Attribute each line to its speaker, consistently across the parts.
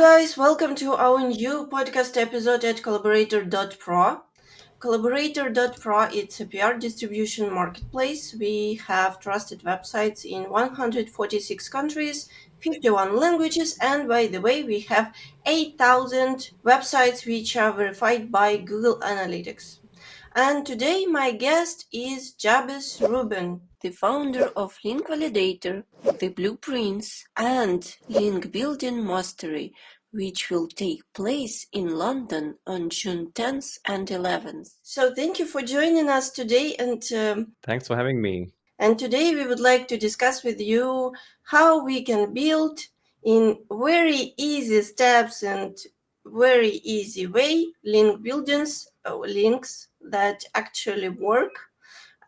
Speaker 1: guys, welcome to our new podcast episode at Collaborator.pro. Collaborator.pro it's a PR distribution marketplace. We have trusted websites in 146 countries, 51 languages, and by the way, we have 8,000 websites which are verified by Google Analytics. And today my guest is Jabez Reuben, the founder of Link Validator, the Blueprints, and Link Building Mastery, which will take place in London on June 10th and 11th. So thank you for joining us today,
Speaker 2: Thanks for having me.
Speaker 1: and today we would like to discuss with you how we can build in very easy steps and very easy way link buildings, links that actually work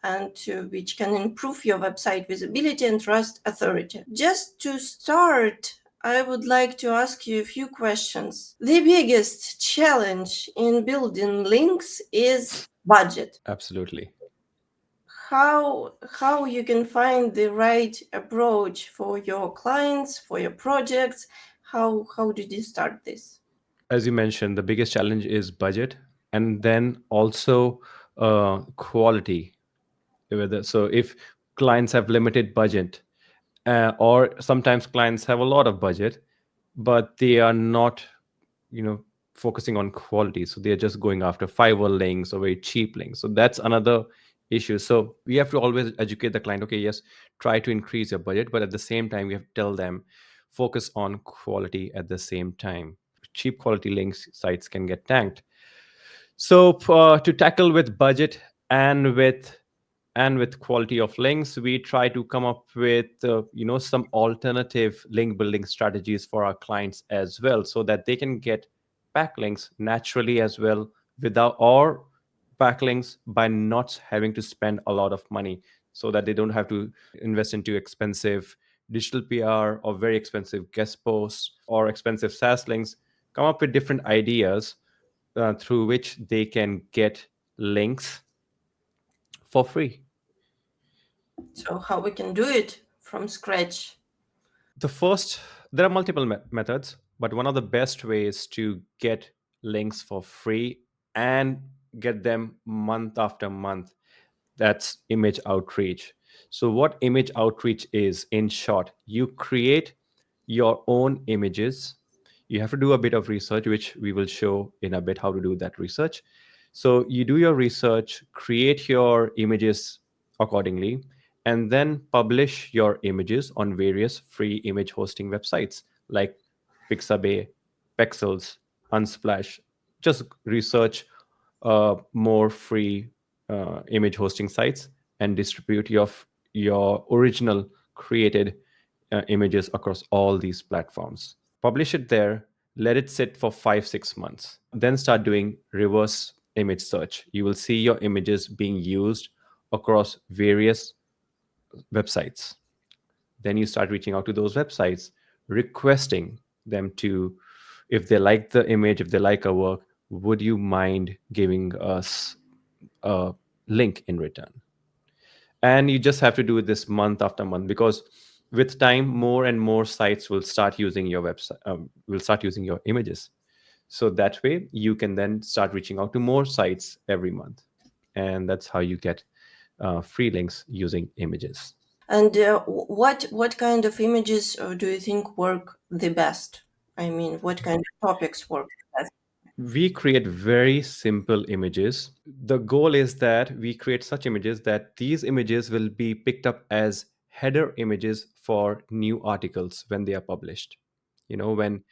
Speaker 1: and which can improve your website visibility and trust authority. Just to start, I would like to ask you a few questions. The biggest challenge in building links is budget.
Speaker 2: Absolutely.
Speaker 1: How you can find the right approach for your clients, for your projects? How did you start this?
Speaker 2: As you mentioned, the biggest challenge is budget and then also quality. So if clients have limited budget, or sometimes clients have a lot of budget, but they are not, you know, focusing on quality. So they're just going after Fiverr links or very cheap links. So that's another issue. So we have to always educate the client. Okay, yes, try to increase your budget, but at the same time, we have to tell them focus on quality at the same time. Cheap quality links sites can get tanked. So to tackle with budget and with quality of links, we try to come up with some alternative link building strategies for our clients as well, so that they can get backlinks naturally as well, without or backlinks by not having to spend a lot of money, so that they don't have to invest into expensive digital PR or very expensive guest posts or expensive SaaS links. Come up with different ideas through which they can get links for free.
Speaker 1: So how we can do it from scratch?
Speaker 2: The first, there are multiple methods, but one of the best ways to get links for free and get them month after month, that's image outreach. So what image outreach is, in short, you create your own images. You have to do a bit of research, which we will show in a bit how to do that research. So you do your research, create your images accordingly, and then publish your images on various free image hosting websites like Pixabay, Pexels, Unsplash. Just research more free image hosting sites and distribute your original created images across all these platforms. Publish it there, let it sit for 5 6 months, then start doing reverse image search. You will see your images being used across various websites. Then you start reaching out to those websites, requesting them to, if they like the image, if they like our work, would you mind giving us a link in return? And you just have to do this month after month, because with time, more and more sites will start using your website, will start using your images. So that way you can then start reaching out to more sites every month, and that's how you get free links using images.
Speaker 1: And what kind of images do you think work the best? I mean, what kind of topics work best?
Speaker 2: We create very simple images. The goal is that we create such images that these images will be picked up as header images for new articles when they are published. When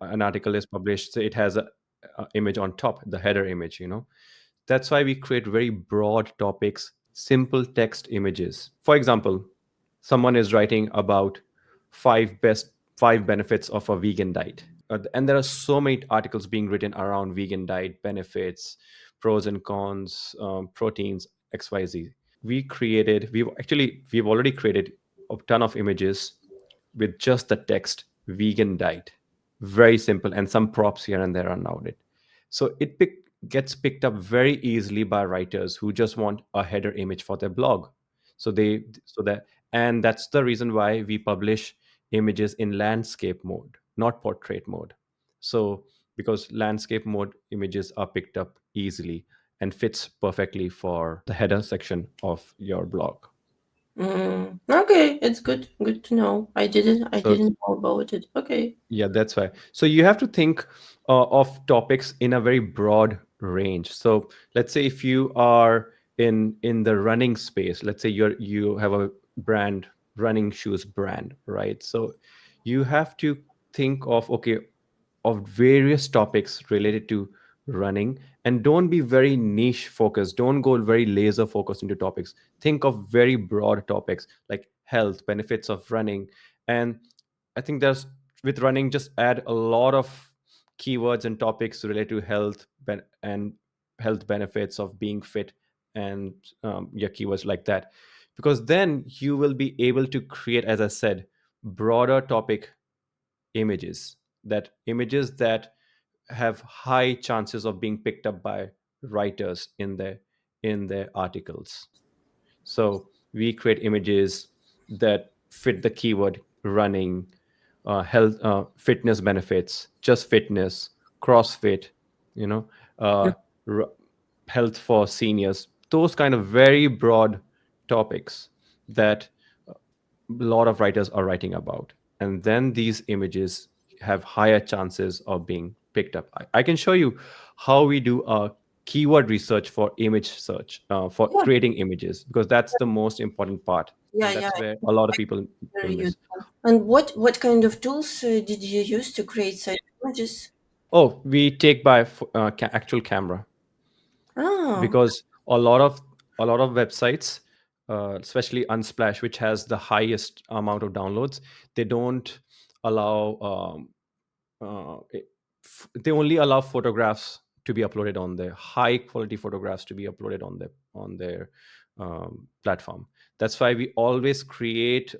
Speaker 2: an article is published, so it has a image on top, the header image. That's why we create very broad topics, simple text images. For example, someone is writing about five benefits of a vegan diet. And there are so many articles being written around vegan diet benefits, pros and cons, proteins, XYZ. We've already created a ton of images with just the text vegan diet. Very simple, and some props here and there around it. So gets picked up very easily by writers who just want a header image for their blog. And that's the reason why we publish images in landscape mode, not portrait mode. So because landscape mode images are picked up easily and fits perfectly for the header section of your blog.
Speaker 1: Okay, it's good. Good to know. I
Speaker 2: So
Speaker 1: didn't know about it. Okay.
Speaker 2: yeah, that's why. So you have to think of topics in a very broad range. So let's say if you are in the running space, let's say you have a brand, running shoes brand, right? So you have to think of, okay, of various topics related to running, and don't be very niche focused, don't go very laser focused into topics. Think of very broad topics like health benefits of running. And I think there's, with running, just add a lot of keywords and topics related to and health benefits of being fit, and yeah, keywords like that, because then you will be able to create, as I said, broader topic images that have high chances of being picked up by writers in their articles. So we create images that fit the keyword running, health, fitness benefits, just fitness, CrossFit, you know, uh, r- health for seniors. Those kind of very broad topics that a lot of writers are writing about, and then these images have higher chances of being picked up. I can show you how we do a keyword research for image search, for
Speaker 1: Yeah,
Speaker 2: creating images, because that's the most important part,
Speaker 1: yeah,
Speaker 2: and
Speaker 1: yeah.
Speaker 2: that's where a lot of people
Speaker 1: Very
Speaker 2: will miss.
Speaker 1: useful. And what kind of tools did you use to create such images?
Speaker 2: Oh, we take by actual camera,
Speaker 1: Oh,
Speaker 2: because a lot of websites, especially Unsplash, which has the highest amount of downloads, they don't allow they only allow photographs to be uploaded on their high quality photographs to be uploaded on their platform. That's why we always create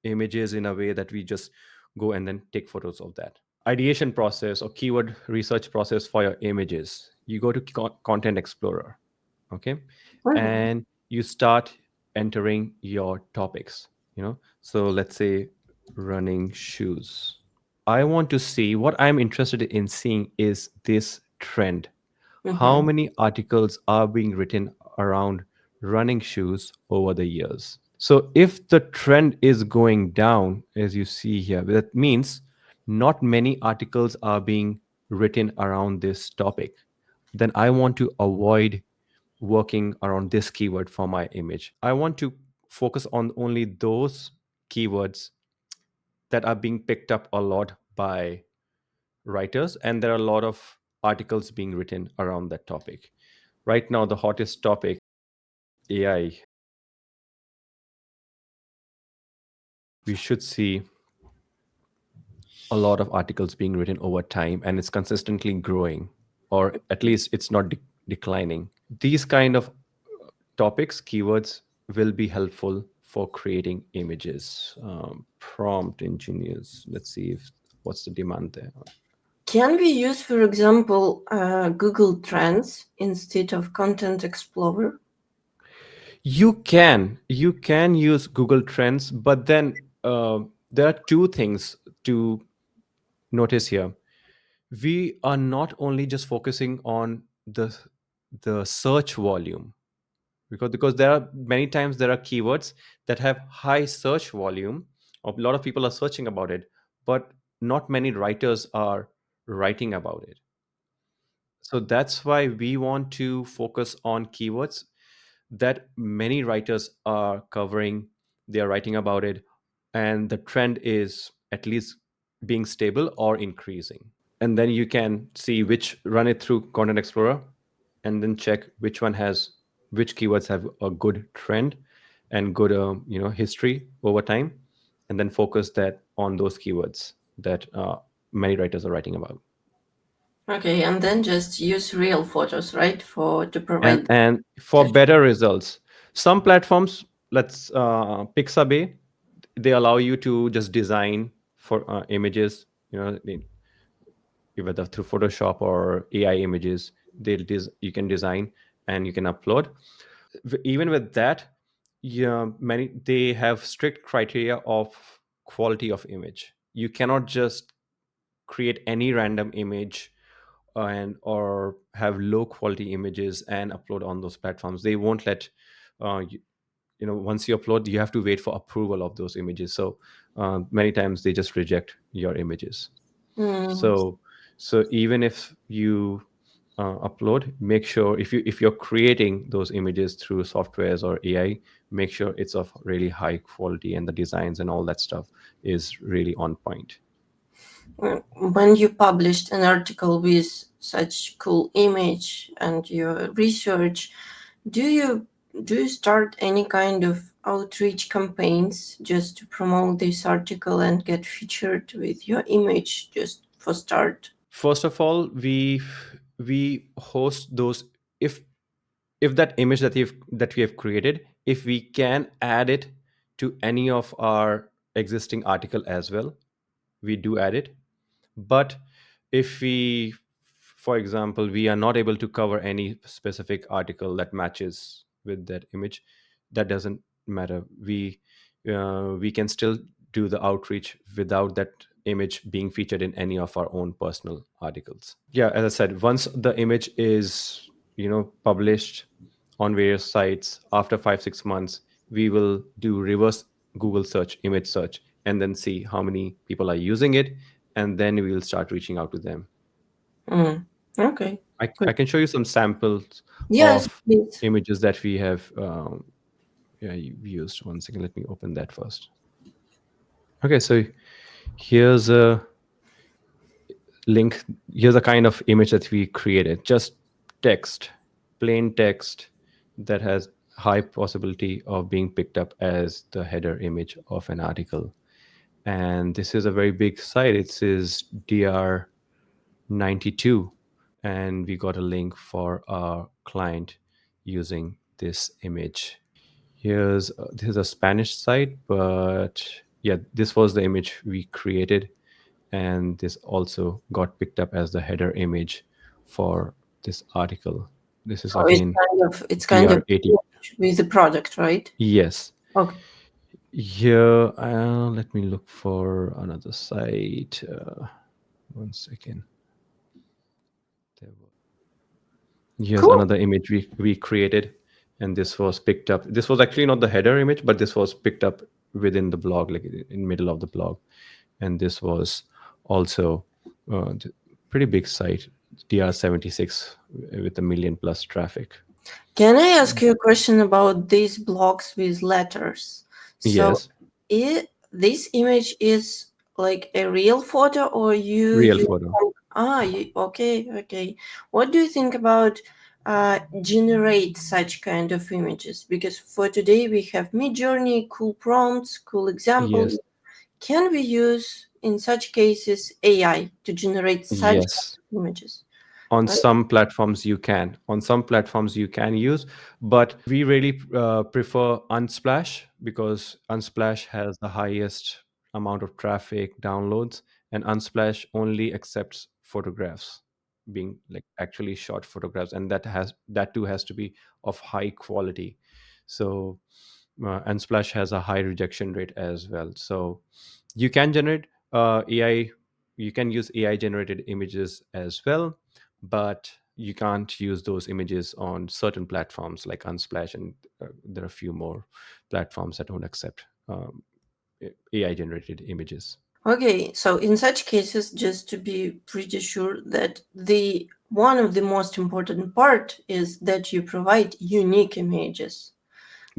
Speaker 2: images in a way that we just go and then take photos of that. Ideation process or keyword research process for your images: you go to Content Explorer, okay,
Speaker 1: mhm.
Speaker 2: and you start entering your topics. So let's say running shoes. I want to see, what I'm interested in seeing is this trend. How
Speaker 1: Mhm.
Speaker 2: many articles are being written around running shoes over the years? So if the trend is going down, as you see here, that means not many articles are being written around this topic. Then I want to avoid working around this keyword for my image. I want to focus on only those keywords that are being picked up a lot by writers, and there are a lot of articles being written around that topic. Right now, the hottest topic, AI. We should see a lot of articles being written over time, and it's consistently growing, or at least it's not declining. These kind of topics, keywords, will be helpful for creating images. Prompt engineers, let's see if what's the demand there.
Speaker 1: Can we use, for example, Google Trends instead of Content Explorer?
Speaker 2: You can use Google Trends, but then there are two things to notice here. We are not only just focusing on the search volume, because there are many times there are keywords that have high search volume, a lot of people are searching about it, but not many writers are writing about it. So that's why we want to focus on keywords that many writers are covering, they are writing about it, and the trend is at least being stable or increasing. And then you can see which, run it through Content Explorer, and then check which keywords have a good trend and good history over time, and then focus that on those keywords that many writers are writing about.
Speaker 1: Okay, and then just use real photos, right, for to
Speaker 2: and
Speaker 1: provide
Speaker 2: and for
Speaker 1: search.
Speaker 2: better results, some platforms, let's Pixabay, they allow you to just design for images, whether through Photoshop or AI images. You can design and you can upload. Even with that, yeah, many, they have strict criteria of quality of image. You cannot just create any random image and or have low quality images and upload on those platforms. They won't let you, once you upload, you have to wait for approval of those images. So many times they just reject your images.
Speaker 1: Mm.
Speaker 2: So so even if you upload, make sure, if you're creating those images through softwares or AI, make sure it's of really high quality and the designs and all that stuff is really on point.
Speaker 1: When you published an article with such cool image and your research, do you do you start any kind of outreach campaigns just to promote this article and get featured with your image just for start?
Speaker 2: First of all, we host those. If that image that we have created, if we can add it to any of our existing article as well, we do add it. But if we, for example, we are not able to cover any specific article that matches with that image, that doesn't matter. We can still do the outreach without that image being featured in any of our own personal articles. Yeah, as I said, once the image is published on various sites, after 5 6 months, we will do reverse Google search, image search, and then see how many people are using it, and then we will start reaching out to them.
Speaker 1: Mm. Okay,
Speaker 2: I
Speaker 1: good.
Speaker 2: can show you some samples
Speaker 1: Yes,
Speaker 2: of
Speaker 1: please.
Speaker 2: images that we have yeah, used. One second, let me open that first. Okay, so here's a link. Here's a kind of image that we created. Just text, plain text that has high possibility of being picked up as the header image of an article. And this is a very big site. It says DR92, and we got a link for our client using this image. This is a Spanish site, but yeah, this was the image we created, and this also got picked up as the header image for this article. This is
Speaker 1: So it's
Speaker 2: again
Speaker 1: kind of
Speaker 2: DR80.
Speaker 1: with the product, right?
Speaker 2: Yes.
Speaker 1: Okay.
Speaker 2: Here, let me look for another site. One second. There Here's
Speaker 1: Cool.
Speaker 2: another image we created, and this was picked up. This was actually not the header image, but this was picked up within the blog, like in middle of the blog. And this was also pretty big site, DR76, with a million plus traffic.
Speaker 1: Can I ask you a question about these blocks with letters? So,
Speaker 2: Yes,
Speaker 1: this image is like a real photo, or you
Speaker 2: real
Speaker 1: use
Speaker 2: photo.
Speaker 1: okay, okay. What do you think about generate such kind of images? Because for today we have Midjourney, cool prompts, cool examples.
Speaker 2: Yes,
Speaker 1: Can we use in such cases AI to generate such kind
Speaker 2: yes.
Speaker 1: of images?
Speaker 2: On
Speaker 1: Right?
Speaker 2: some platforms you can, use, but we really prefer Unsplash, because Unsplash has the highest amount of traffic downloads, and Unsplash only accepts photographs, being like actually shot photographs, and that too has to be of high quality. So Unsplash has a high rejection rate as well. So you can generate AI, you can use AI generated images as well, but you can't use those images on certain platforms like Unsplash, and there are a few more platforms that don't accept AI generated images.
Speaker 1: Okay, so in such cases, just to be pretty sure that the one of the most important part is that you provide unique images.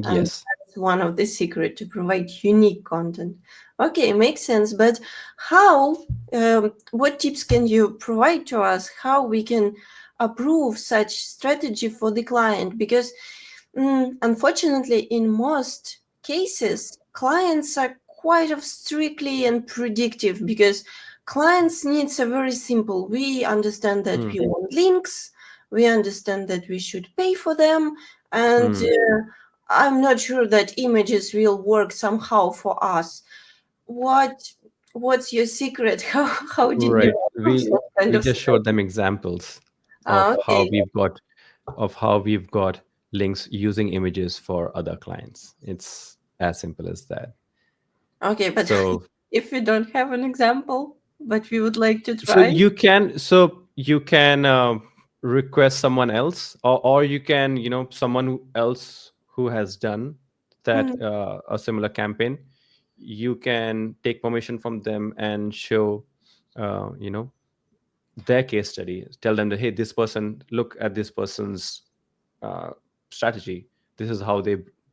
Speaker 1: And
Speaker 2: Yes.
Speaker 1: that's one of the secret to provide unique content. Okay, makes sense. But how? What tips can you provide to us? How we can approve such strategy for the client? Because unfortunately, in most cases, clients are quite of strictly and predictive because clients' needs are very simple. We understand that
Speaker 2: Hmm.
Speaker 1: we want links, we understand that we should pay for them, and
Speaker 2: Hmm.
Speaker 1: I'm not sure that images will work somehow for us. What what's your secret? How did you
Speaker 2: Right.
Speaker 1: approve
Speaker 2: we
Speaker 1: that kind
Speaker 2: we
Speaker 1: of
Speaker 2: just showed them
Speaker 1: strategy?
Speaker 2: examples of how
Speaker 1: Okay,
Speaker 2: we've got links using images for other clients. It's as simple as that.
Speaker 1: okay, but
Speaker 2: So
Speaker 1: if we don't have an example. but we would like to
Speaker 2: So
Speaker 1: try.
Speaker 2: you can request someone else, or you can, someone else who has done that
Speaker 1: Mm.
Speaker 2: a similar campaign. You can take permission from them and show, uh, you know their case study. Tell them that, hey, this person, look at this person's uh, strategy. This is how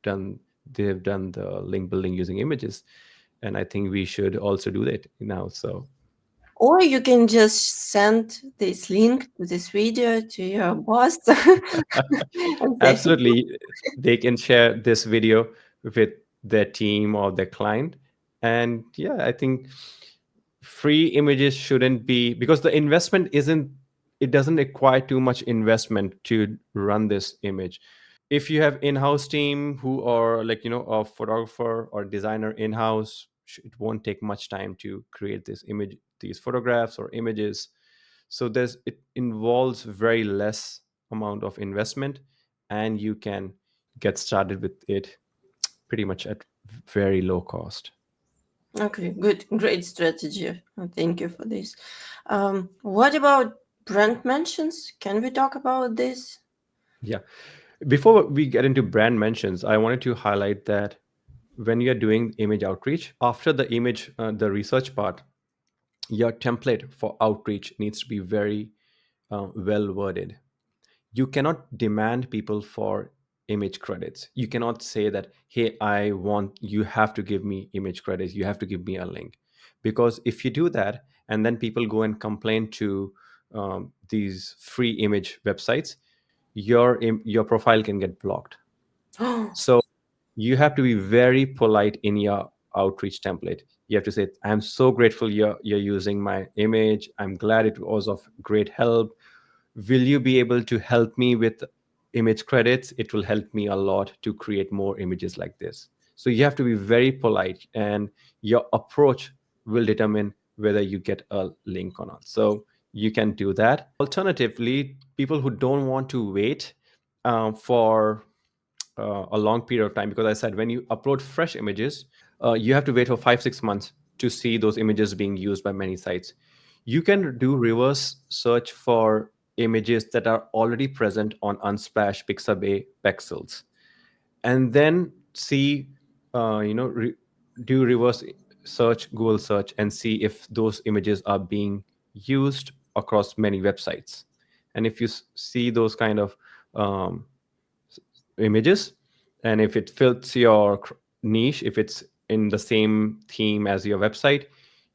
Speaker 2: done they've done the link building using images, and I think we should also do that now. So
Speaker 1: Or you can just send this link to this video to your boss and say,
Speaker 2: absolutely, they can share this video with their team or their client. And yeah, I think free images shouldn't be, because the investment isn't, it doesn't require too much investment to run this image. If you have in-house team who are, like, a photographer or designer in-house, it won't take much time to create this image, these photographs or images. So it involves very less amount of investment, and you can get started with it pretty much at very low cost.
Speaker 1: okay, good, great strategy. Thank you for this. What about brand mentions? Can we talk about this?
Speaker 2: Yeah, before we get into brand mentions, I wanted to highlight that when you're doing image outreach, after the image, the research part, your template for outreach needs to be very well worded. You cannot demand people for image credits. You cannot say that, hey, I want, you have to give me image credits, you have to give me a link. Because if you do that and then people go and complain to these free image websites, your profile can get blocked. So you have to be very polite in your outreach template. You have to say, I'm so grateful you're using my image, I'm glad it was of great help. Will you be able to help me with image credits? It will help me a lot to create more images like this. So you have to be very polite, and your approach will determine whether you get a link or not. So you can do that. Alternatively, people who don't want to wait for a long period of time, because I said when you upload fresh images, you have to wait for 5 6 months to see those images being used by many sites. You can do reverse search for images that are already present on Unsplash, Pixabay, Pexels, and then see, do reverse search, Google search, and see if those images are being used across many websites. And if you see those kind of um, images, and if it fits your niche, if it's in the same theme as your website,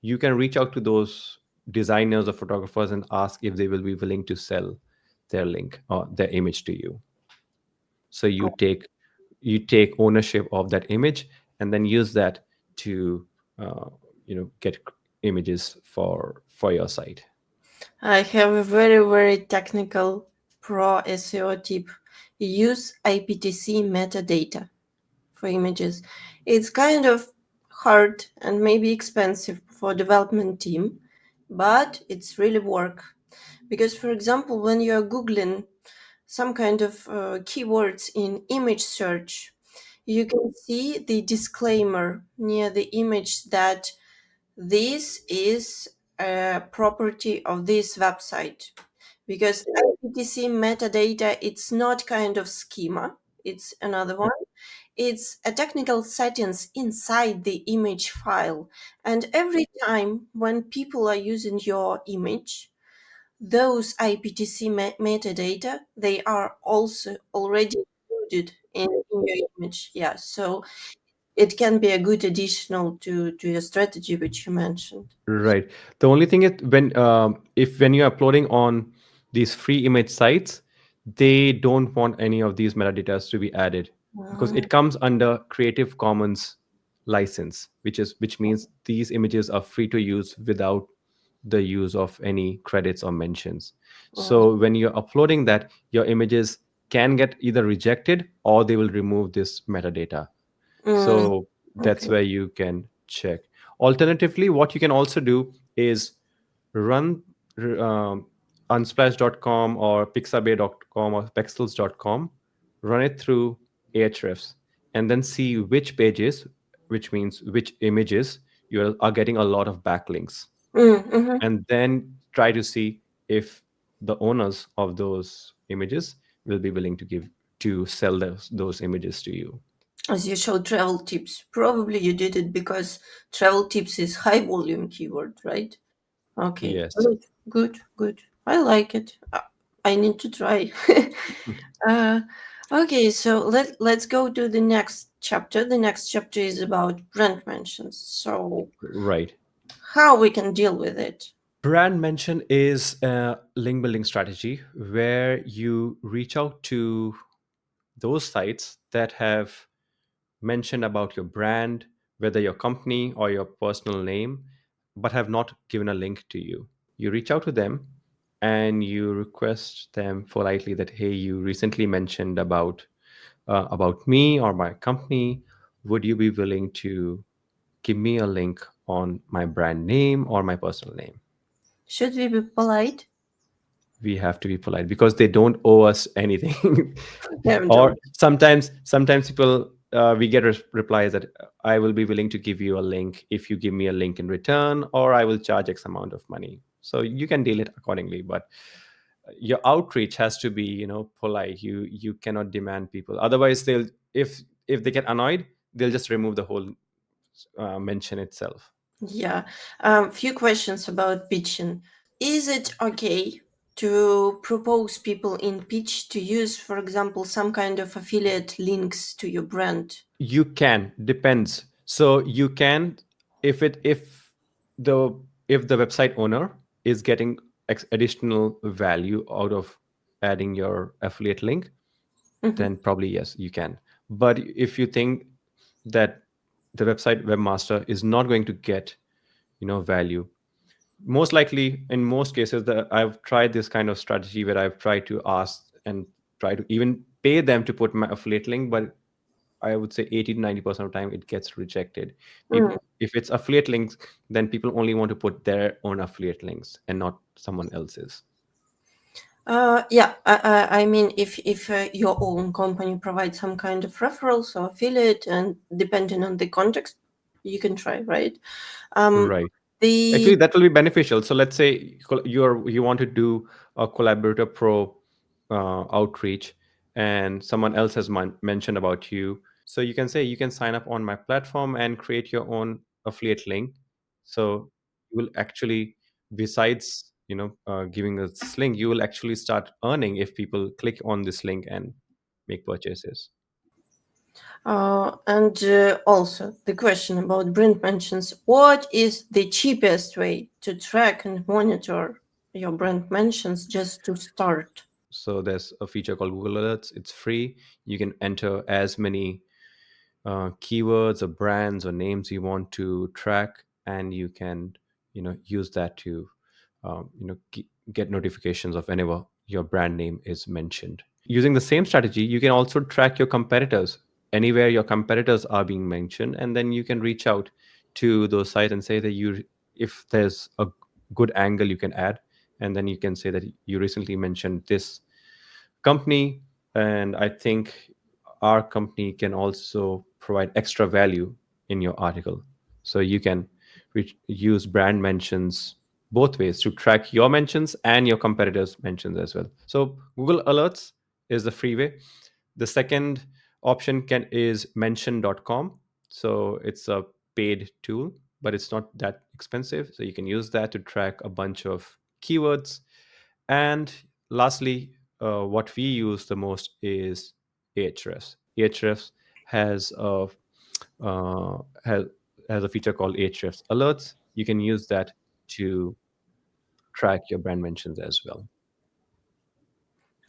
Speaker 2: you can reach out to those designers or photographers and ask if they will be willing to sell their link or their image to you. So you take ownership of that image and then use that to uh, get images for your site.
Speaker 1: I have a very, very technical pro SEO tip. Use IPTC metadata for images. It's kind of hard and maybe expensive for development team, but it's really work. Because, for example, when you're Googling some kind of keywords in image search, you can see the disclaimer near the image that this is a property of this website. Because IPTC metadata, it's not kind of schema, it's another one. It's a technical settings inside the image file. And every time when people are using your image, those IPTC metadata, they are also already included in your image. Yeah, so it can be a good additional to your strategy, which you mentioned.
Speaker 2: Right. The only thing is, when you're uploading on these free image sites, they don't want any of these metadata to be added, because
Speaker 1: Uh,
Speaker 2: it comes under Creative Commons license, which means these images are free to use without the use of any credits or mentions.
Speaker 1: uh,
Speaker 2: So when you're uploading that, your images can get either rejected or they will remove this metadata.
Speaker 1: mm,
Speaker 2: So that's
Speaker 1: okay.
Speaker 2: where you can check. Alternatively, what you can also do is run unsplash.com or pixabay.com or pexels.com, run it through Ahrefs, and then see which pages, which means which images, you are getting a lot of backlinks.
Speaker 1: Mm-hmm.
Speaker 2: and then try to see if the owners of those images will be willing to give to sell those images to you.
Speaker 1: As you showed travel tips, probably you did it because travel tips is high volume keyword, right? Okay,
Speaker 2: Yes.
Speaker 1: good, good, good. I like it. I need to try. uh, okay, so let's go to the next chapter. The next chapter is about brand mentions. So
Speaker 2: Right.
Speaker 1: how we can deal with it?
Speaker 2: Brand mention is a link building strategy where you reach out to those sites that have mentioned about your brand, whether your company or your personal name, but have not given a link to you. You reach out to them and you request them politely that, hey, you recently mentioned about me or my company. Would you be willing to give me a link on my brand name or my personal name?
Speaker 1: Should we be polite?
Speaker 2: We have to be polite because they don't owe us anything.
Speaker 1: I'm
Speaker 2: Or
Speaker 1: joking.
Speaker 2: sometimes people, we get replies that I will be willing to give you a link if you give me a link in return, or I will charge X amount of money. So you can deal it accordingly, but your outreach has to be, polite. You cannot demand people, otherwise they'll, if they get annoyed, they'll just remove the whole mention itself.
Speaker 1: Yeah. Few questions about pitching. Is it okay to propose people in pitch to use, for example, some kind of affiliate links to your brand?
Speaker 2: You can, depends. So you can, the if the website owner is getting additional value out of adding your affiliate link,
Speaker 1: Mhm.
Speaker 2: then probably yes, you can. But if you think that the website webmaster is not going to get value, most likely in most cases, that I've tried this kind of strategy where I've tried to ask and try to even pay them to put my affiliate link, but I would say 80 to 90% of the time it gets rejected.
Speaker 1: Mm.
Speaker 2: If it's affiliate links, then people only want to put their own affiliate links and not someone else's.
Speaker 1: Yeah, I mean, if your own company provides some kind of referrals or affiliate, and depending on the context, you can try, right? Um,
Speaker 2: Right. Actually,
Speaker 1: the
Speaker 2: that will be beneficial. So let's say you want to do a collaborator pro outreach, and someone else has mentioned about you. So you can say you can sign up on my platform and create your own affiliate link. So you will actually, besides giving us this link, you will actually start earning if people click on this link and make purchases.
Speaker 1: and also the question about brand mentions. What is the cheapest way to track and monitor your brand mentions just to start?
Speaker 2: So there's a feature called Google Alerts. It's free. You can enter as many keywords or brands or names you want to track, and you can use that to get notifications of whenever your brand name is mentioned. Using the same strategy, you can also track your competitors anywhere your competitors are being mentioned, and then you can reach out to those sites and say that you if there's a good angle you can add, and then you can say that you recently mentioned this company, and I think our company can also provide extra value in your article. So you can use brand mentions both ways to track your mentions and your competitors mentions as well. So Google Alerts is the free way. The second option can is mention.com. So it's a paid tool, but it's not that expensive, so you can use that to track a bunch of keywords. And lastly, what we use the most is Ahrefs. Ahrefs has a uh, has, has a feature called Ahrefs alerts. You can use that to track your brand mentions as well.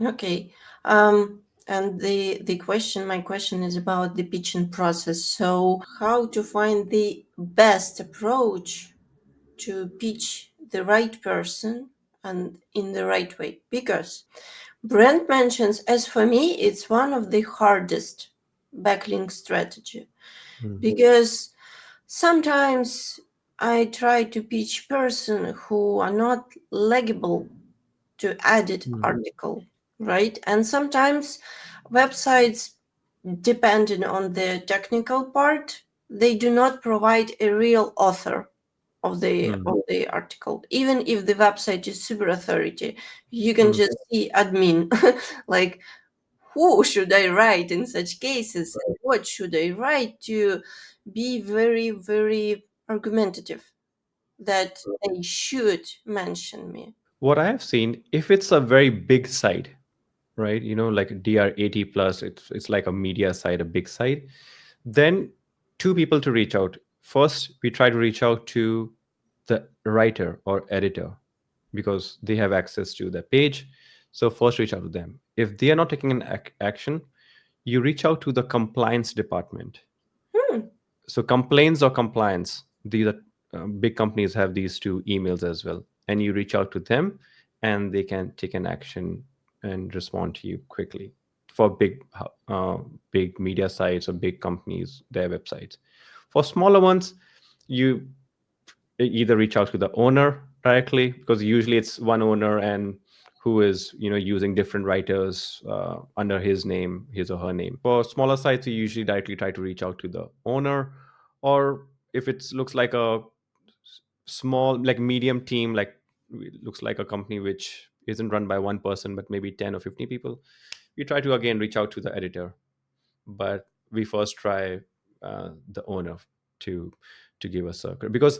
Speaker 1: Okay. And my question is about the pitching process. So, how to find the best approach to pitch the right person and in the right way? Because brand mentions, as for me, it's one of the hardest backlink strategy.
Speaker 2: Mm.
Speaker 1: Because sometimes I try to pitch person who are not legible to edit
Speaker 2: Mm.
Speaker 1: article, right? And sometimes websites, depending on the technical part, they do not provide a real author. of the article. Even if the website is super authority, you can
Speaker 2: Mm.
Speaker 1: just see admin like who should I write in such cases? And what should I write to be very, very argumentative that they should mention me?
Speaker 2: What I have seen, if it's a very big site, right? Like DR80 plus, it's like a media site, a big site. Then two people to reach out. First, we try to reach out to the writer or editor because they have access to the page. So first, reach out to them. If they are not taking an action, you reach out to the compliance department.
Speaker 1: Hmm.
Speaker 2: So complaints or compliance, these are big companies have these two emails as well, and you reach out to them and they can take an action and respond to you quickly for big media sites or big companies, their websites. For smaller ones, you either reach out to the owner directly because usually it's one owner and who is using different writers under his or her name. For smaller sites you usually directly try to reach out to the owner, or if it looks like a small, like medium team, like looks like a company which isn't run by one person but maybe 10 or 50 people, we try to again reach out to the editor. But we first try the owner to give us a, because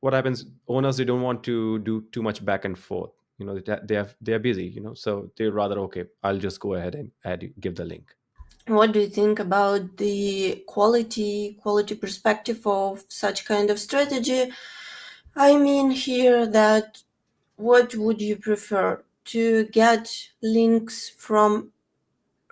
Speaker 2: what happens, owners, they don't want to do too much back and forth. They are busy, so they rather, okay, I'll just go ahead and give the link.
Speaker 1: What do you think about the quality perspective of such kind of strategy? I mean here that what would you prefer to get links from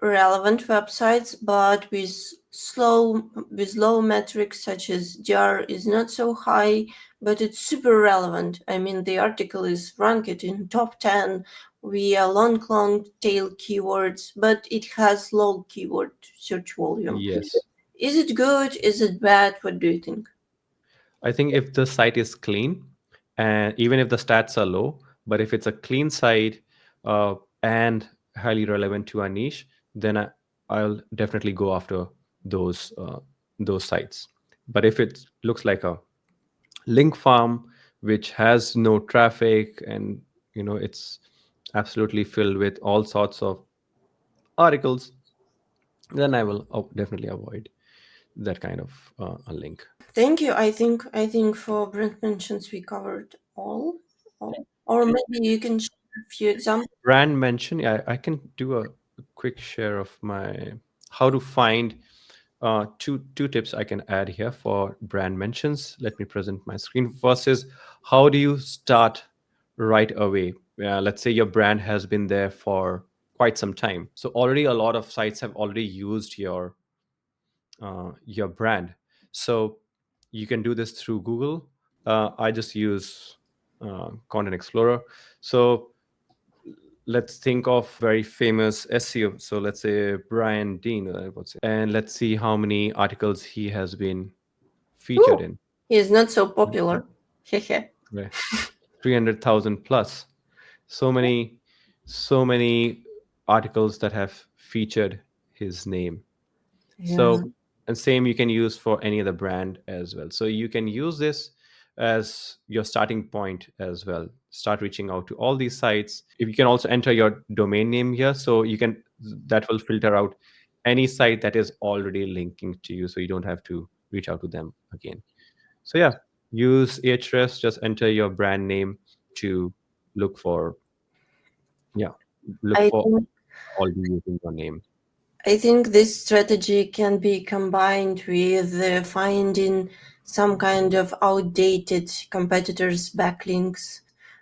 Speaker 1: relevant websites but with low metrics such as jar is not so high but it's super relevant. I mean the article is ranked in top 10 via long tail keywords but it has low keyword search volume.
Speaker 2: Yes,
Speaker 1: Is it good, is it bad, what do you think?
Speaker 2: I think if the site is clean, and even if the stats are low, but if it's a clean site and highly relevant to our niche, then I'll definitely go after those uh, those sites. But if it looks like a link farm which has no traffic, and it's absolutely filled with all sorts of articles, then I will definitely avoid that kind of a link.
Speaker 1: Thank you. I think for brand mentions we covered all. Or maybe you can share a few examples.
Speaker 2: Brand mention, I can do a quick share of my how to find two tips I can add here for brand mentions. Let me present my screen. First is, how do you start right away? Let's say your brand has been there for quite some time, so already a lot of sites have already used your brand. So you can do this through Google. I just use Content Explorer. So let's think of very famous SEO. So let's say Brian Dean, I would say, and let's see how many articles he has been featured
Speaker 1: Ooh,
Speaker 2: in.
Speaker 1: he is not so popular. Hehe.
Speaker 2: Right. 300,000 plus. So many, so many articles that have featured his name.
Speaker 1: Yeah.
Speaker 2: So, and same you can use for any other brand as well. So you can use this as your starting point as well. Start reaching out to all these sites. If you can also enter your domain name here, so you can, that will filter out any site that is already linking to you, so you don't have to reach out to them again. So yeah, use Ahrefs. Just enter your brand name to look for, yeah, look
Speaker 1: I
Speaker 2: for
Speaker 1: think
Speaker 2: already using your name.
Speaker 1: I think this strategy can be combined with finding some kind of outdated competitors' backlinks.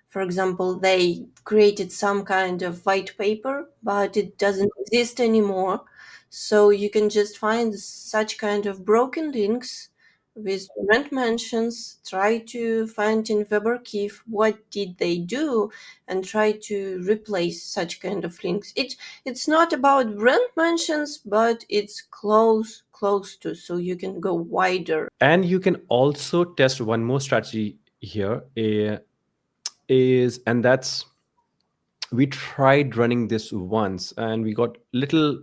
Speaker 1: For example, they created some kind of white paper, but it doesn't exist anymore. So you can just find such kind of broken links with brand mentions, try to find in WebArchive what did they do, and try to replace such kind of links. It's not about brand mentions, but it's close to, so you can go wider.
Speaker 2: And you can also test one more strategy here, is, and that's, we tried running this once and we got little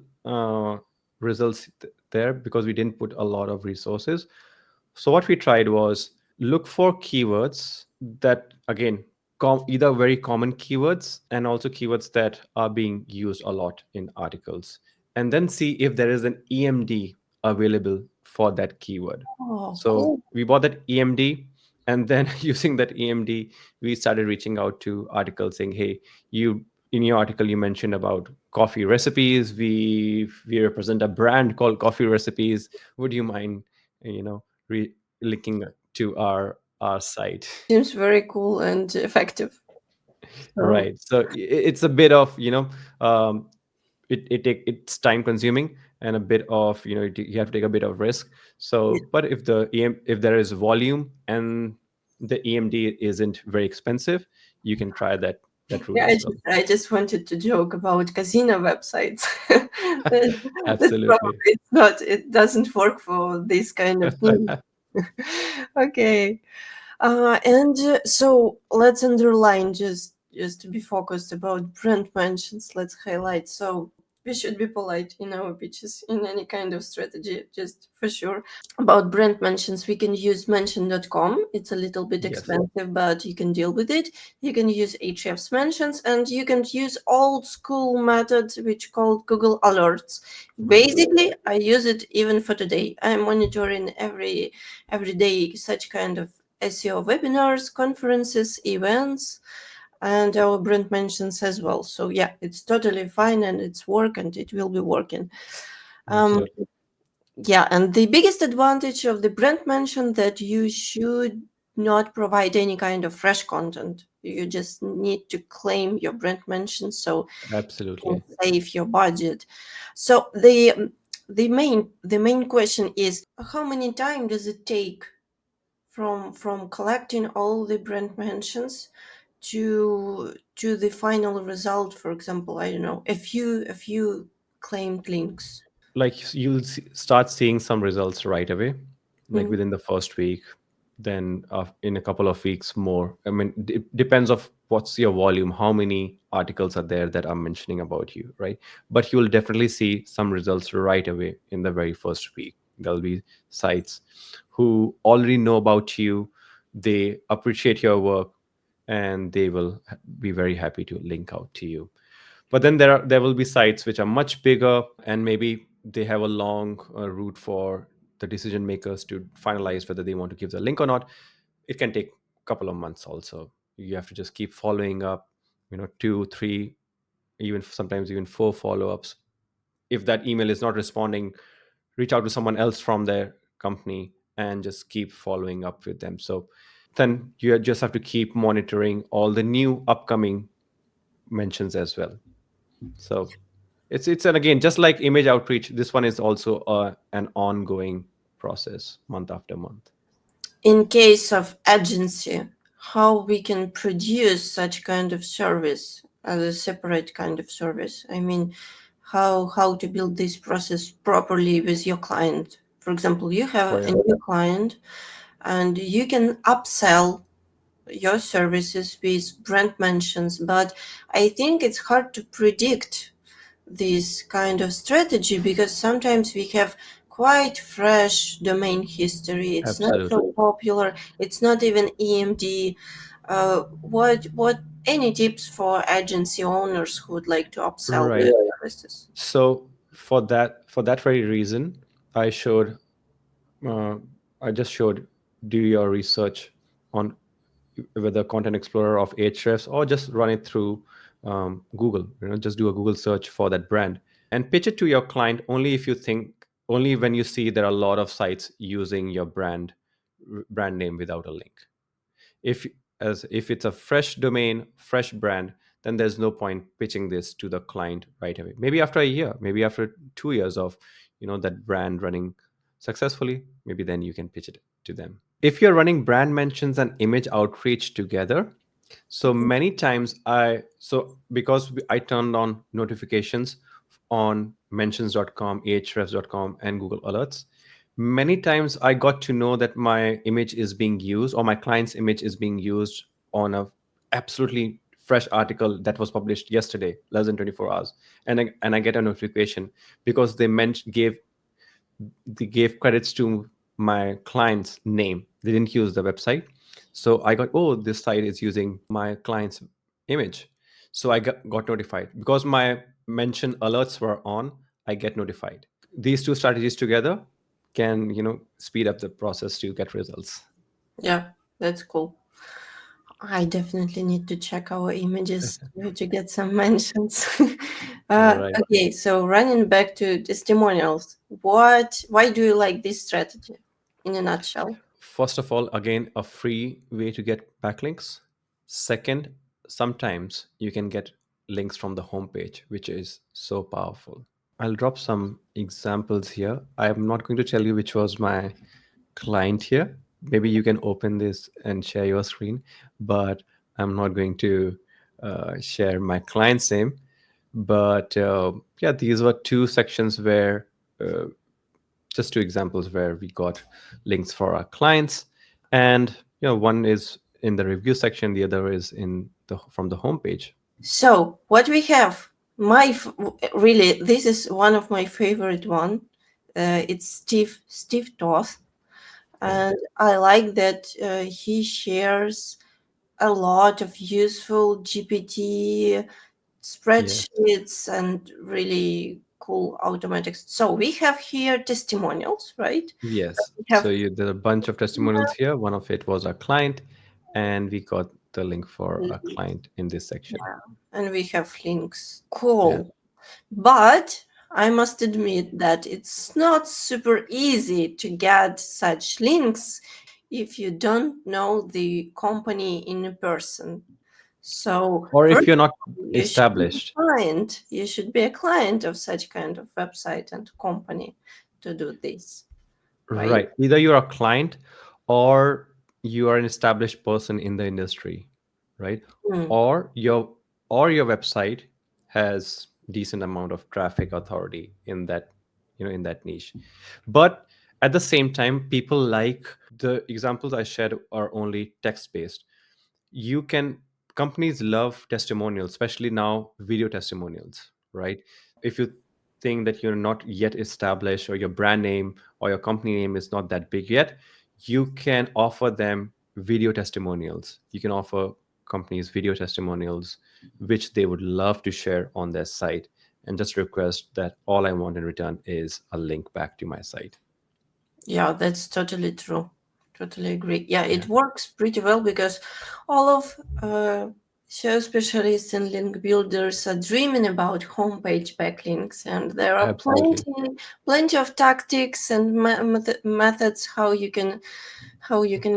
Speaker 2: results there because we didn't put a lot of resources. So what we tried was look for keywords that, again, either very common keywords and also keywords that are being used a lot in articles, and then see if there is an EMD available for that keyword.
Speaker 1: Oh,
Speaker 2: So
Speaker 1: cool.
Speaker 2: we bought that EMD, and then using that EMD, we started reaching out to articles saying, hey, you, in your article you mentioned about coffee recipes, we represent a brand called Coffee Recipes, would you mind, you know, linking to our site.
Speaker 1: Seems very cool and effective. So
Speaker 2: Right, so it's a bit of, it's time consuming and a bit of, you have to take a bit of risk.
Speaker 1: yeah,
Speaker 2: So but if there is volume and the EMD isn't very expensive, you can try that route
Speaker 1: yeah,
Speaker 2: as well.
Speaker 1: I just wanted to joke about casino websites. That
Speaker 2: Absolutely.
Speaker 1: probably it's not. It doesn't work for this kind of thing. Okay. So let's underline just to be focused about brand mentions. Let's highlight. So we should be polite in our pitches in any kind of strategy, just for sure. About brand mentions, we can use mention.com. It's a little bit
Speaker 2: Yes.
Speaker 1: expensive, but you can deal with it. You can use Ahrefs mentions, and you can use old school methods which called Google Alerts.
Speaker 2: Right.
Speaker 1: Basically, I use it even for today. I'm monitoring every day such kind of SEO webinars, conferences, events, and our brand mentions as well. So yeah, it's totally fine and it's work and it will be working. Um,
Speaker 2: Absolutely.
Speaker 1: yeah, and the biggest advantage of the brand mention that you should not provide any kind of fresh content. You just need to claim your brand mention so you
Speaker 2: Absolutely.
Speaker 1: can save your budget. So the main question is how many time does it take from collecting all the brand mentions to the final result? For example, I don't know, a few claimed links.
Speaker 2: Like you'll start seeing some results right away, like
Speaker 1: Mm.
Speaker 2: within the first week, then in a couple of weeks more. I mean, it depends of what's your volume, how many articles are there that I'm mentioning about you, right? But you'll definitely see some results right away in the very first week. There'll be sites who already know about you, they appreciate your work, and they will be very happy to link out to you. But then there will be sites which are much bigger, and maybe they have a long route for the decision makers to finalize whether they want to give the link or not. It can take a couple of months also. You have to just keep following up, 2 3, even sometimes even 4 follow-ups. If that email is not responding, reach out to someone else from their company and just keep following up with them. So then you just have to keep monitoring all the new upcoming mentions as well. So it's and again, just like image outreach, this one is also an ongoing process, month after month.
Speaker 1: In case of agency, how we can produce such kind of service as a separate kind of service? I mean, how to build this process properly with your client? For example, you
Speaker 2: For
Speaker 1: have a
Speaker 2: your
Speaker 1: new client and you can upsell your services with brand mentions, but I think it's hard to predict this kind of strategy because sometimes we have quite fresh domain history. It's not
Speaker 2: absolutely.
Speaker 1: so popular. It's not even EMD. What any tips for agency owners who would like to upsell
Speaker 2: Right.
Speaker 1: their services?
Speaker 2: So for that very reason, I showed uh, I just showed, do your research on whether Content Explorer of Ahrefs, or just run it through Google. Just do a Google search for that brand and pitch it to your client only when you see there are a lot of sites using your brand name without a link. If it's a fresh domain, fresh brand, then there's no point pitching this to the client right away. Maybe after a year, maybe after 2 years of that brand running successfully, maybe then you can pitch it to them. If you're running brand mentions and image outreach together, so many times because I turned on notifications on mentions.com, ahrefs.com, and Google Alerts, many times I got to know that my image is being used, or my client's image is being used on a absolutely fresh article that was published yesterday, less than 24 hours. And I get a notification because they gave credits to my client's name. They didn't use the website. So I got, oh, this site is using my client's image. So I got notified because my mention alerts were on. I get notified. These two strategies together can, speed up the process to get results.
Speaker 1: Yeah, that's cool. I definitely need to check our images to get some mentions.
Speaker 2: Right.
Speaker 1: Okay, so running back to testimonials, why do you like this strategy in a nutshell?
Speaker 2: First of all, again, a free way to get backlinks. Second, sometimes you can get links from the homepage, which is so powerful. I'll drop some examples here. I'm not going to tell you which was my client here. Maybe you can open this and share your screen, but I'm not going to share my client's name. But yeah, these were two sections where, uh, just two examples where we got links for our clients, and one is in the review section, the other is in the from the homepage.
Speaker 1: So what we have, really, this is one of my favorite one. It's Steve Toth,
Speaker 2: Yeah.
Speaker 1: and I like that he shares a lot of useful GPT
Speaker 2: Yes.
Speaker 1: spreadsheets and really cool automatics. So we have here testimonials, right?
Speaker 2: Yes.
Speaker 1: We
Speaker 2: So
Speaker 1: have
Speaker 2: there are a bunch of testimonials here. One of it was our client, and we got the link for our
Speaker 1: links,
Speaker 2: client in this section.
Speaker 1: and we have links.
Speaker 2: Yeah.
Speaker 1: Cool. But I must admit that it's not super easy to get such links if you don't know the company in person. So
Speaker 2: Or if
Speaker 1: first
Speaker 2: you're not
Speaker 1: you should be a
Speaker 2: established.
Speaker 1: client. You should be a client of such kind of website and company to do this, right?
Speaker 2: Right. Either you're a client or you are an established person in the industry, right?
Speaker 1: Mm.
Speaker 2: Or your website has decent amount of traffic authority in that, in that niche. But at the same time, people like the examples I shared are only text based. You can Companies love testimonials, especially now video testimonials, right? If you think that you're not yet established, or your brand name or your company name is not that big yet, you can offer them video testimonials. You can offer companies video testimonials which they would love to share on their site, and just request that all I want in return is a link back to my site.
Speaker 1: Yeah, that's totally true. Totally agree. Yeah,
Speaker 2: Yeah,
Speaker 1: it works pretty well because all of SEO specialists and link builders are dreaming about homepage backlinks, and there are
Speaker 2: absolutely.
Speaker 1: plenty of tactics and methods how you can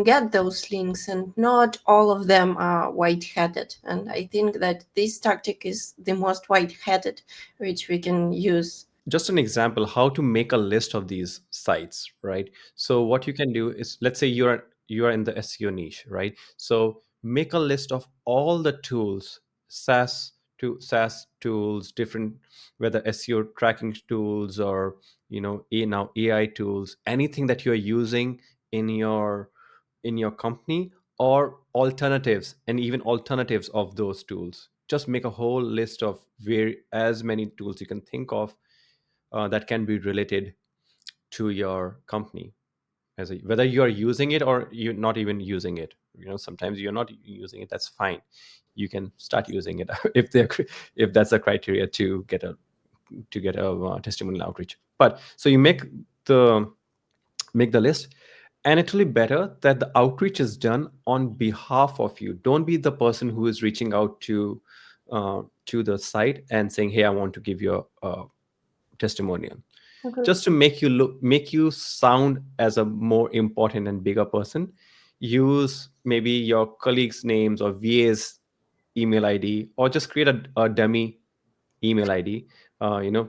Speaker 1: get those links, and not all of them are white-hatted. And I think that this tactic is the most white-hatted which we can use.
Speaker 2: Just an example how to make a list of these sites, right? So what you can do is, let's say you are in the SEO niche, right? So make a list of all the tools, SaaS tools, different, whether SEO tracking tools or now AI tools, anything that you're using in your company, or alternatives, and even alternatives of those tools. Just make a whole list of as many tools you can think of, that can be related to your company, whether you are using it or you're not even using it. Sometimes you're not using it, that's fine. You can start using it if that's a criteria to get a testimonial outreach. But so you the make the list, and it's really better that the outreach is done on behalf of you. Don't be the person who is reaching out to the site and saying, hey, I want to give you a testimonial.
Speaker 1: Okay.
Speaker 2: Just to make you sound as a more important and bigger person, use maybe your colleagues names or VA's email ID, or just create a dummy email ID,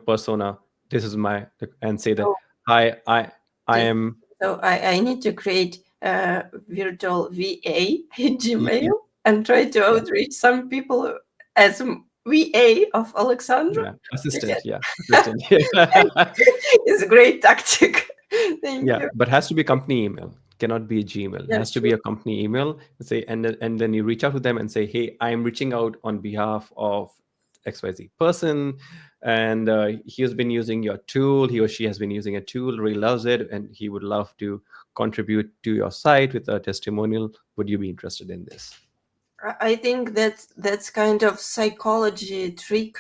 Speaker 2: persona. This is my And say that,
Speaker 1: So
Speaker 2: hi, I
Speaker 1: just
Speaker 2: am.
Speaker 1: I need to create a virtual VA in
Speaker 2: y-
Speaker 1: Gmail and try to
Speaker 2: yeah,
Speaker 1: outreach some people as VA of Alexandra.
Speaker 2: yeah,
Speaker 1: Okay.
Speaker 2: assistant, yeah, assistant.
Speaker 1: It's a great tactic. Thank
Speaker 2: Yeah,
Speaker 1: you.
Speaker 2: but has to be company email. Cannot be a Gmail.
Speaker 1: Yeah,
Speaker 2: Has to
Speaker 1: sure.
Speaker 2: be a company email. And then you reach out to them and say, "Hey, I am reaching out on behalf of XYZ person, and he has been using your tool. He or she has been using a tool, really loves it, and he would love to contribute to your site with a testimonial. Would you be interested in this?
Speaker 1: I think that's kind of psychology trick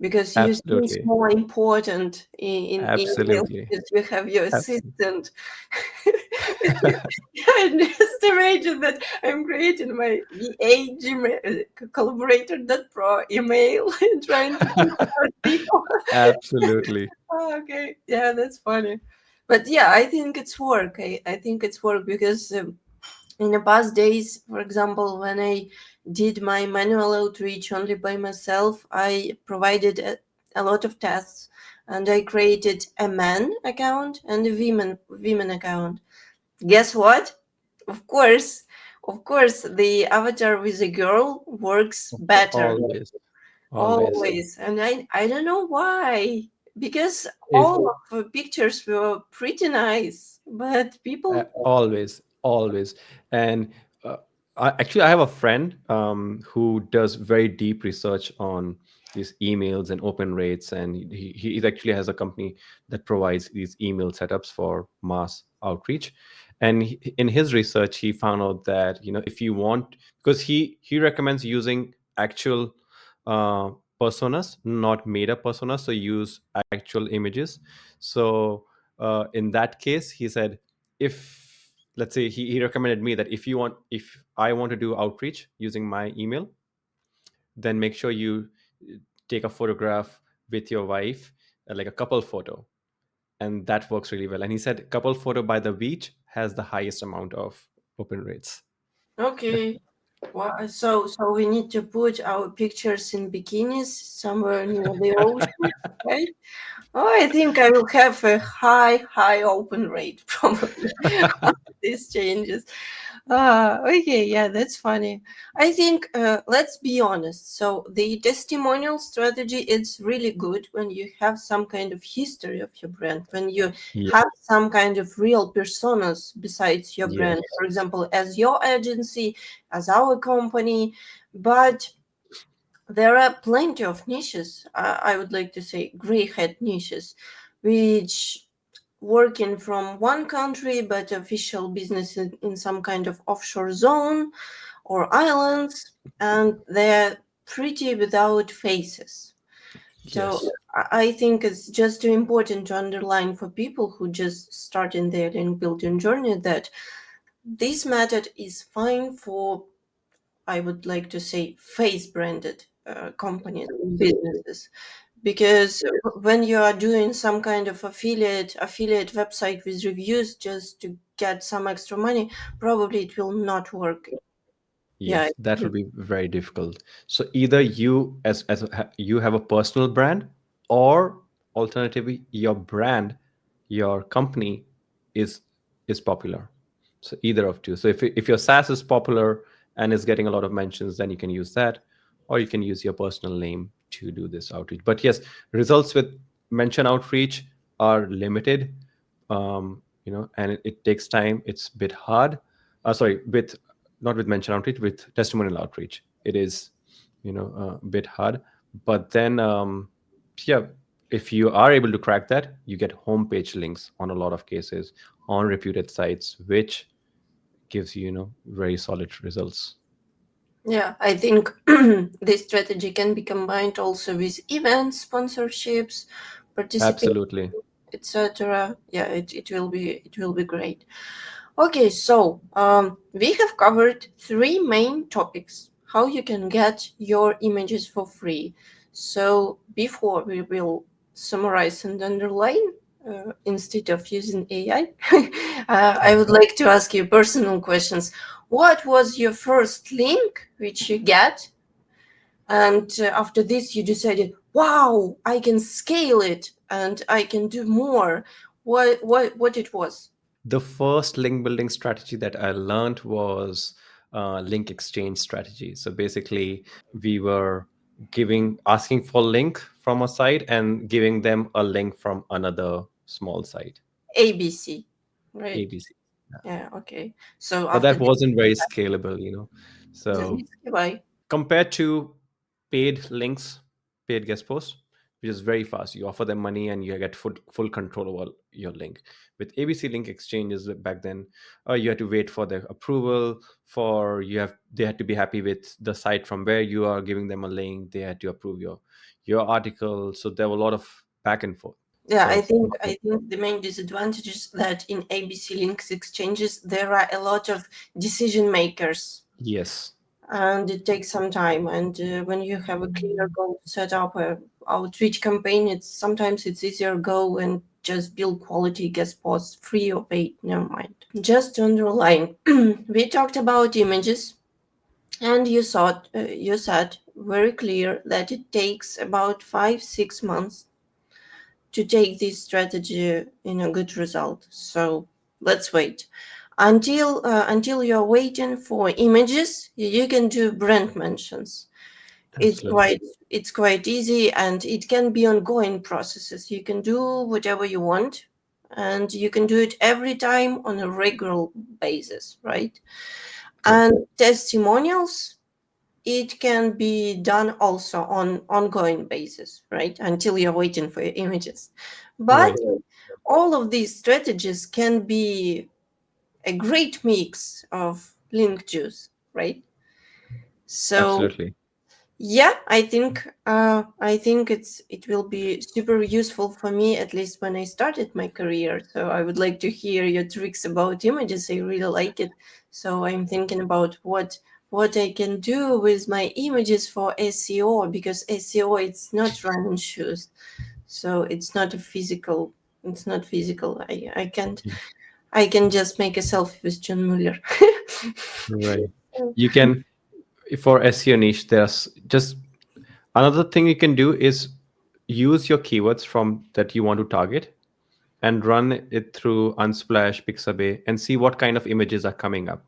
Speaker 1: because you seems
Speaker 2: Absolutely.
Speaker 1: more important in email
Speaker 2: Absolutely.
Speaker 1: because you have your
Speaker 2: Absolutely.
Speaker 1: assistant. And just imagine that I'm creating my VA Gmail collaborator.pro email and trying to reach out people.
Speaker 2: Absolutely.
Speaker 1: Oh, okay, yeah, that's funny. But yeah, I think it's work. I think it's work because in the past days, for example, when I did my manual outreach only by myself, I provided a lot of tests, and I created a man account and a women account. Guess what? Of course, of course, the avatar with a girl works better
Speaker 2: Always. Always.
Speaker 1: always, and I don't know why. Because
Speaker 2: If
Speaker 1: all of the pictures were pretty nice, but people.
Speaker 2: always, always. And uh, actually, I have a friend who does very deep research on these emails and open rates, and he actually has a company that provides these email setups for mass outreach. And in his research, he found out that if you want, because he recommends using actual uh, personas, not made up personas, so use actual images. So in that case, he said, if let's say he recommended me that if I want to do outreach using my email, then make sure you take a photograph with your wife, like a couple photo, and that works really well. And he said couple photo by the beach has the highest amount of open rates.
Speaker 1: Okay. Well, so we need to put our pictures in bikinis somewhere near the ocean, right? Oh, I think I will have a high open rate probably after these changes. Okay, yeah, that's funny. I think let's be honest. So the testimonial strategy is really good when you have some kind of history of your brand, when you
Speaker 2: Yeah.
Speaker 1: have some kind of real personas besides your brand.
Speaker 2: Yes.
Speaker 1: For example, as your agency, as our company, but there are plenty of niches. I would like to say gray hat niches, which working from one country but official business in some kind of offshore zone or islands, and they're pretty without faces. So
Speaker 2: Yes.
Speaker 1: I think it's just too important to underline for people who just starting their link building journey that this method is fine for, I would like to say, face branded companies, businesses, because when you are doing some kind of affiliate website with reviews just to get some extra money, probably it will not work. Yeah.
Speaker 2: Yes, that will be very difficult. So either you you have a personal brand, or alternatively your brand, your company is popular. So either of two. So if your SaaS is popular and is getting a lot of mentions, then you can use that, or you can use your personal name to do this outreach. But yes, results with mention outreach are limited, and it takes time. It's a bit hard. Sorry, with not with mention outreach, with testimonial outreach, it is a bit hard. But then yeah, if you are able to crack that, you get homepage links on a lot of cases on reputed sites, which gives you very solid results.
Speaker 1: Yeah, I think this strategy can be combined also with events, sponsorships, participation,
Speaker 2: Absolutely.
Speaker 1: etc. Yeah, it will be great. Okay, so we have covered three main topics: how you can get your images for free. So before we will summarize and underline instead of using AI, I would like to ask you personal questions. What was your first link which you get, and after this you decided, "Wow, I can scale it and I can do more." What it was?
Speaker 2: The first link building strategy that I learned was link exchange strategy. So basically, we were asking for link from a site and giving them a link from another small site,
Speaker 1: ABC, right?
Speaker 2: ABC.
Speaker 1: Yeah, okay. So
Speaker 2: But
Speaker 1: after
Speaker 2: that
Speaker 1: this,
Speaker 2: wasn't very scalable.
Speaker 1: just
Speaker 2: So
Speaker 1: bye.
Speaker 2: compared to paid links, paid guest post, which is very fast. You offer them money and you get full control over your link. With ABC link exchanges back then, you had to wait for their approval. For you have They had to be happy with the site from where you are giving them a link. They had to approve your article. So there were a lot of back and forth.
Speaker 1: Yeah,
Speaker 2: So
Speaker 1: I think the main disadvantage is that in ABC links exchanges there are a lot of decision makers,
Speaker 2: yes,
Speaker 1: and it takes some time. And when you have a clear goal to set up a outreach campaign, it's easier go and just build quality guest posts, free or paid. Never mind. Just to underline, we talked about images, and you said very clear that it takes about 5-6 months to take this strategy in a good result. So let's wait until you're waiting for images. You can do brand mentions. It's
Speaker 2: absolutely.
Speaker 1: quite it's quite easy, and it can be ongoing processes. You can do whatever you want, and you can do it every time on a regular basis, right?
Speaker 2: Right.
Speaker 1: And testimonials, it can be done also on ongoing basis, right, until you're waiting for your images. But
Speaker 2: Right.
Speaker 1: all of these strategies can be a great mix of link juice, right? So
Speaker 2: Absolutely.
Speaker 1: yeah, I think it will be super useful for me, at least when I started my career. So I would like to hear your tricks about images. I really like it. So I'm thinking about what I can do with my images for SEO, because SEO, it's not running shoes. So it's not physical. I can just make a selfie with John Mueller.
Speaker 2: Right. You can, for SEO niche, there's just another thing you can do is use your keywords from that you want to target and run it through Unsplash, Pixabay, and see what kind of images are coming up,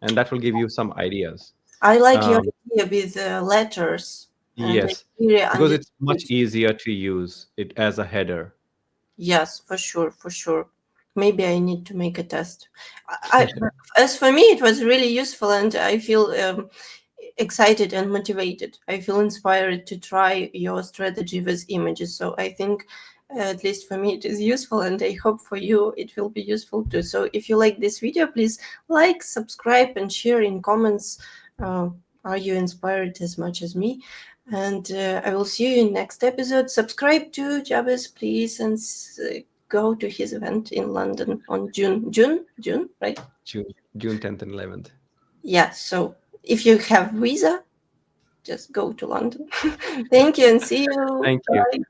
Speaker 2: and that will give you some ideas.
Speaker 1: I like your
Speaker 2: Um,
Speaker 1: idea with letters, and I
Speaker 2: yes,
Speaker 1: really
Speaker 2: because it's
Speaker 1: understood.
Speaker 2: much easier to use it as a header.
Speaker 1: Yes, for sure, for sure. Maybe I need to make a test. As for me, it was really useful, and I feel excited and motivated. I feel inspired to try your strategy with images. So I think, at least for me, it is useful, and I hope for you it will be useful too. So if you like this video, please like, subscribe, and share in comments. Uh, are you inspired as much as me? And I will see you in next episode. Subscribe to Jabez, please, and go to his event in London on June, right?
Speaker 2: June 10th and 11th.
Speaker 1: Yeah. So if you have visa, just go to London. Thank you, and see you.
Speaker 2: Thank you.